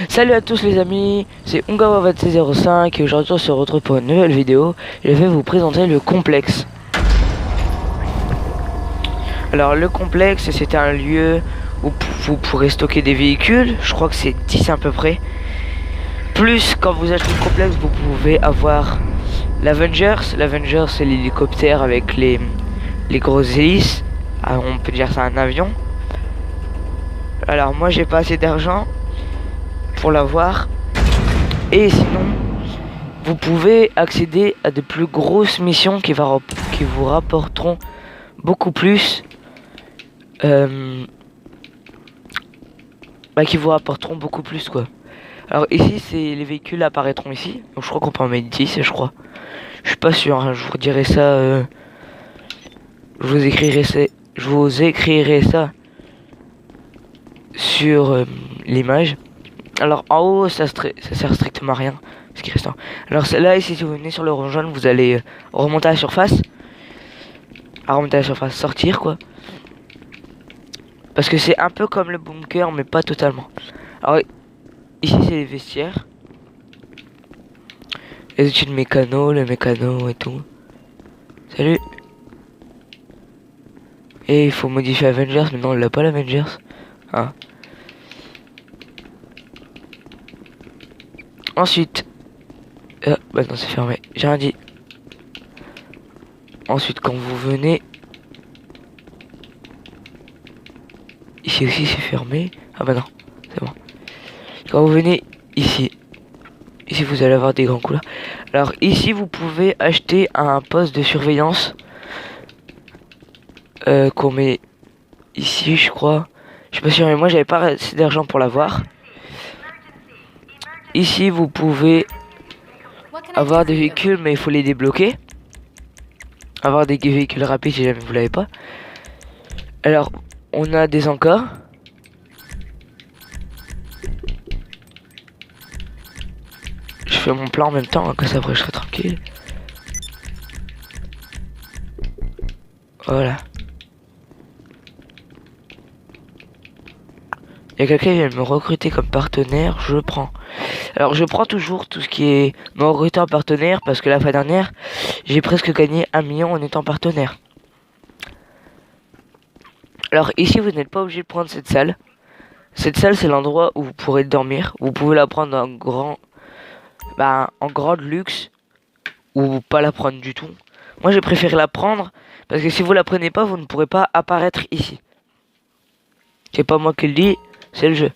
Salut à tous les amis, c'est Ungawa2605 et aujourd'hui on se retrouve pour une nouvelle vidéo. Je vais vous présenter le complexe. Alors le complexe, c'est un lieu où vous pourrez stocker des véhicules, je crois que c'est 10 à peu près. Plus quand vous achetez le complexe, vous pouvez avoir l'Avengers. L'Avengers, c'est l'hélicoptère avec les grosses hélices. Ah, on peut dire c'est un avion. Alors moi j'ai pas assez d'argent pour l'avoir. Et sinon, vous pouvez accéder à de plus grosses missions qui vous rapporteront beaucoup plus. Qui vous rapporteront beaucoup plus quoi. Alors ici, c'est les véhicules apparaîtront ici. Donc je crois qu'on peut en mettre 10, je crois. Je suis pas sûr, hein, je vous dirai ça. Je vous écrirai ça sur l'image. Alors en haut, ça sert strictement à rien. Ce qui reste en... Alors là ici, si vous venez sur le rond jaune, vous allez remonter à la surface. Remonter à la surface, sortir quoi. Parce que c'est un peu comme le bunker, mais pas totalement. Alors ici, c'est les vestiaires. Les outils de mécano, le mécano et tout. Salut. Et il faut modifier Avengers, mais non, on l'a pas l'Avengers. Ah. Ensuite, bah non, c'est fermé. J'ai rien dit. Ensuite, quand vous venez, ici aussi c'est fermé. Ah bah non, c'est bon. Quand vous venez ici, vous allez avoir des grands couloirs. Alors ici, vous pouvez acheter un poste de surveillance qu'on met ici, je crois. Je suis pas sûr, mais moi j'avais pas assez d'argent pour l'avoir. Ici, vous pouvez avoir des véhicules, mais il faut les débloquer. Avoir des véhicules rapides si jamais vous l'avez pas. Alors, on a des encores. Je fais mon plan en même temps, hein, que ça après je serai tranquille. Voilà. Il y a quelqu'un qui vient me recruter comme partenaire, je prends. Alors je prends toujours tout ce qui est me recruter en partenaire parce que la fois dernière, j'ai presque gagné 1 million en étant partenaire. Alors ici, vous n'êtes pas obligé de prendre cette salle. Cette salle, c'est l'endroit où vous pourrez dormir. Vous pouvez la prendre en grande luxe ou pas la prendre du tout. Moi, j'ai préféré la prendre parce que si vous la prenez pas, vous ne pourrez pas apparaître ici. C'est pas moi qui le dis, c'est le jeu.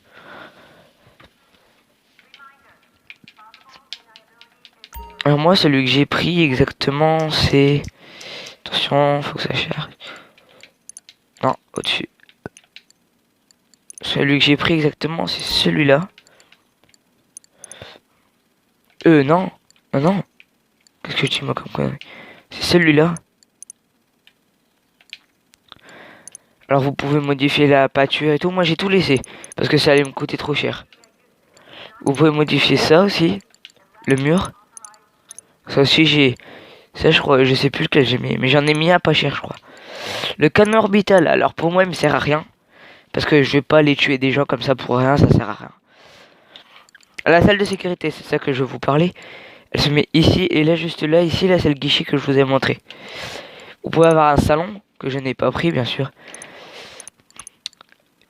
Alors moi, celui que j'ai pris exactement, c'est... Attention, faut que ça charge. Non, au-dessus. Celui que j'ai pris exactement, c'est celui-là. Non. Non. Qu'est-ce que je dis moi comme connerie? C'est celui-là. Alors vous pouvez modifier la pâture et tout. Moi j'ai tout laissé. Parce que ça allait me coûter trop cher. Vous pouvez modifier ça aussi. Le mur. Ça aussi j'ai... Ça je crois, je sais plus lequel j'ai mis. Mais j'en ai mis un pas cher je crois. Le canon orbital. Alors pour moi il me sert à rien. Parce que je vais pas aller tuer des gens comme ça pour rien. Ça sert à rien. La salle de sécurité, c'est ça que je vais vous parler. Elle se met ici et là, juste là, ici, là, c'est le guichet que je vous ai montré. Vous pouvez avoir un salon que je n'ai pas pris, bien sûr.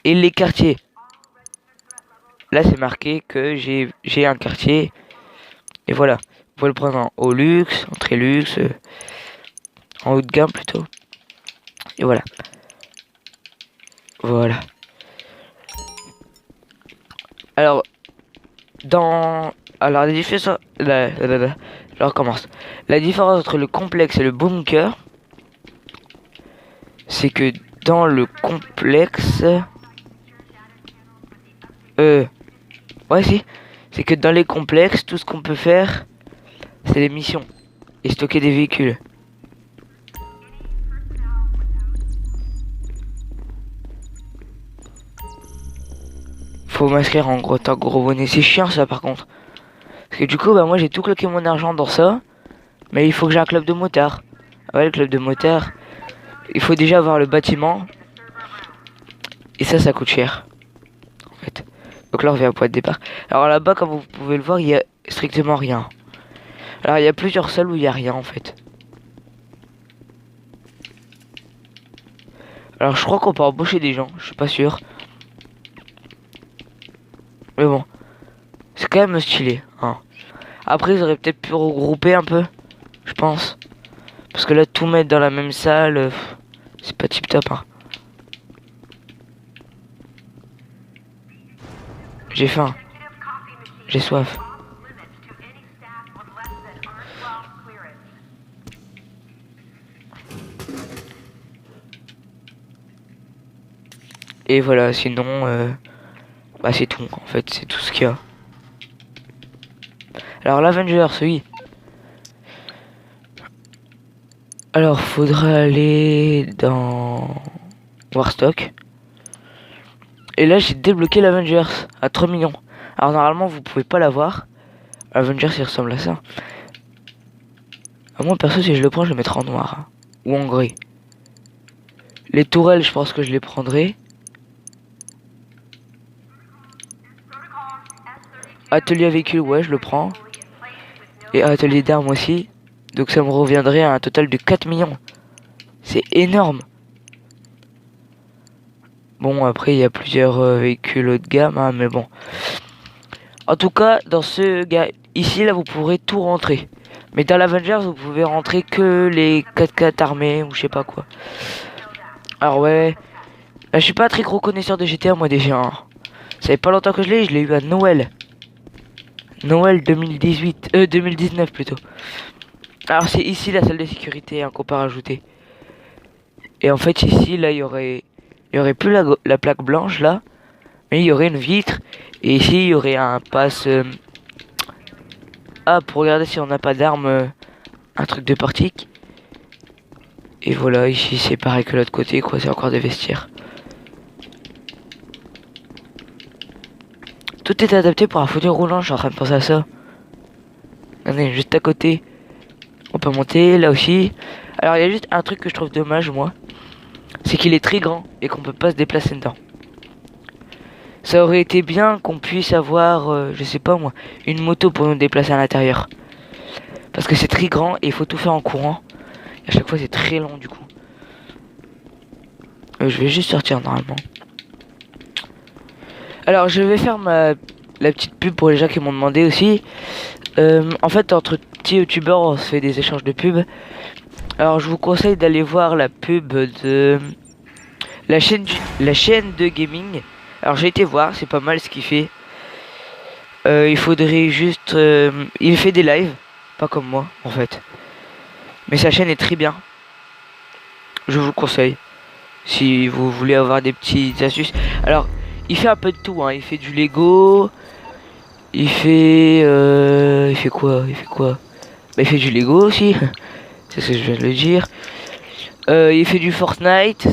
Et les quartiers. Là, c'est marqué que j'ai un quartier. Et voilà. Vous pouvez le prendre en haut luxe, en très luxe, en haut de gamme plutôt. Et voilà. Voilà. Alors, la différence... Je recommence. La différence entre le complexe et le bunker, c'est que dans le complexe... Ouais, si. C'est que dans les complexes, tout ce qu'on peut faire, c'est les missions. Et stocker des véhicules. Faut m'inscrire en gros tant gros bonnet. C'est chiant ça par contre. Parce que du coup, moi j'ai tout claqué mon argent dans ça. Mais il faut que j'ai un club de motard. Ouais, le club de motard. Il faut déjà avoir le bâtiment. Et ça coûte cher. En fait. Donc là on revient au point de départ. Alors là-bas comme vous pouvez le voir il y a strictement rien. Alors il y a plusieurs salles où il y a rien en fait. Alors je crois qu'on peut embaucher des gens, je suis pas sûr. Mais bon, c'est quand même stylé. Hein. Après ils auraient peut-être pu regrouper un peu, je pense. Parce que là tout mettre dans la même salle, c'est pas tip top. Hein. J'ai faim, j'ai soif. Et voilà, sinon, bah c'est tout en fait, c'est tout ce qu'il y a. Alors l'Avengers, oui. Alors faudra aller dans Warstock. Et là j'ai débloqué l'Avengers à 3 millions. Alors normalement vous pouvez pas l'avoir. Avengers il ressemble à ça. À moi perso si je le prends je le mettrai en noir. Hein. Ou en gris. Les tourelles je pense que je les prendrai. Atelier à véhicule ouais je le prends. Et atelier d'armes aussi. Donc ça me reviendrait à un total de 4 millions. C'est énorme. Bon après il y a plusieurs véhicules haut de gamme hein, mais bon. En tout cas dans ce gars ici là vous pourrez tout rentrer. Mais dans l'Avengers vous pouvez rentrer que les 4x4 armés ou je sais pas quoi. Alors ouais. Là je suis pas très gros connaisseur de GTA moi déjà. Hein. Ça fait pas longtemps que je l'ai eu à Noël. Noël 2018. 2019 plutôt. Alors c'est ici la salle de sécurité hein, qu'on peut rajouter. Et en fait ici là il y aurait plus la plaque blanche là. Mais il y aurait une vitre. Et ici il y aurait un pass. Ah pour regarder si on n'a pas d'armes. Un truc de portique. Et voilà ici c'est pareil que l'autre côté quoi. C'est encore des vestiaires. Tout est adapté pour un fauteuil roulant. Je suis en train de penser à ça. On est juste à côté. On peut monter là aussi. Alors il y a juste un truc que je trouve dommage moi. C'est qu'il est très grand et qu'on peut pas se déplacer dedans. Ça aurait été bien qu'on puisse avoir, je sais pas moi, une moto pour nous déplacer à l'intérieur. Parce que c'est très grand et il faut tout faire en courant. Et à chaque fois c'est très long du coup. Je vais juste sortir normalement. Alors je vais faire la petite pub pour les gens qui m'ont demandé aussi. En fait entre petits youtubeurs on se fait des échanges de pubs. Alors je vous conseille d'aller voir la pub de la chaîne de gaming. Alors j'ai été voir, c'est pas mal ce qu'il fait. Il faudrait juste... il fait des lives, pas comme moi en fait. Mais sa chaîne est très bien. Je vous conseille. Si vous voulez avoir des petites astuces. Alors, il fait un peu de tout. Hein. Il fait du Lego. Il fait... il fait quoi? Bah, il fait du Lego aussi. C'est ce que je viens de le dire. Il fait du Fortnite.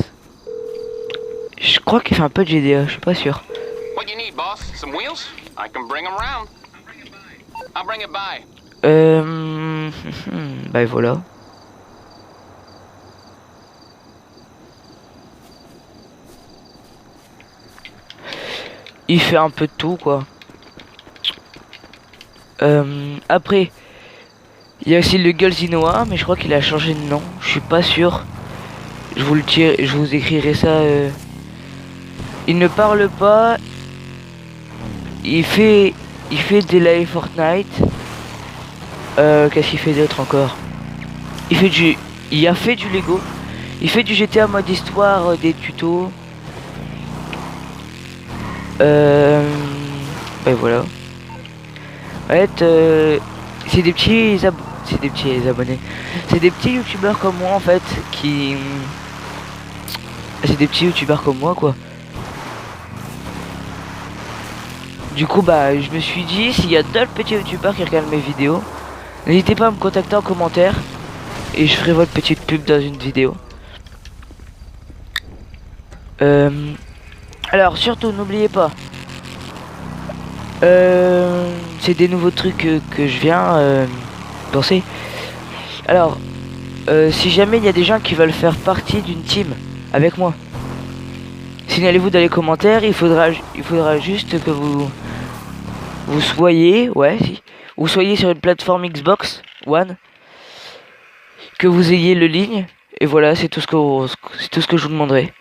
Je crois qu'il fait un peu de GDA, je suis pas sûr. What you need, boss? Some wheels? I can bring them round. I'll bring it by. Bah voilà. Il fait un peu de tout quoi. Après, il y a aussi le Golzinoa, mais je crois qu'il a changé de nom. Je suis pas sûr. Je vous le tire, je vous écrirai ça. Il ne parle pas. Il fait des live Fortnite. Qu'est-ce qu'il fait d'autre encore? Il a fait du Lego. Il fait du GTA mode histoire, des tutos. Ben voilà. En fait, c'est des petits abonnés. C'est des petits youtubeurs comme moi en fait qui. C'est des petits youtubeurs comme moi quoi. Du coup bah je me suis dit s'il y a d'autres petits youtubeurs qui regardent mes vidéos, n'hésitez pas à me contacter en commentaire et je ferai votre petite pub dans une vidéo. Alors surtout n'oubliez pas, c'est des nouveaux trucs que je viens penser. Alors si jamais il y a des gens qui veulent faire partie d'une team avec moi, signalez-vous dans les commentaires. Il faudra juste que vous soyez, ouais, si, vous soyez sur une plateforme Xbox One, que vous ayez le ligne, et voilà, c'est tout ce que je vous demanderai.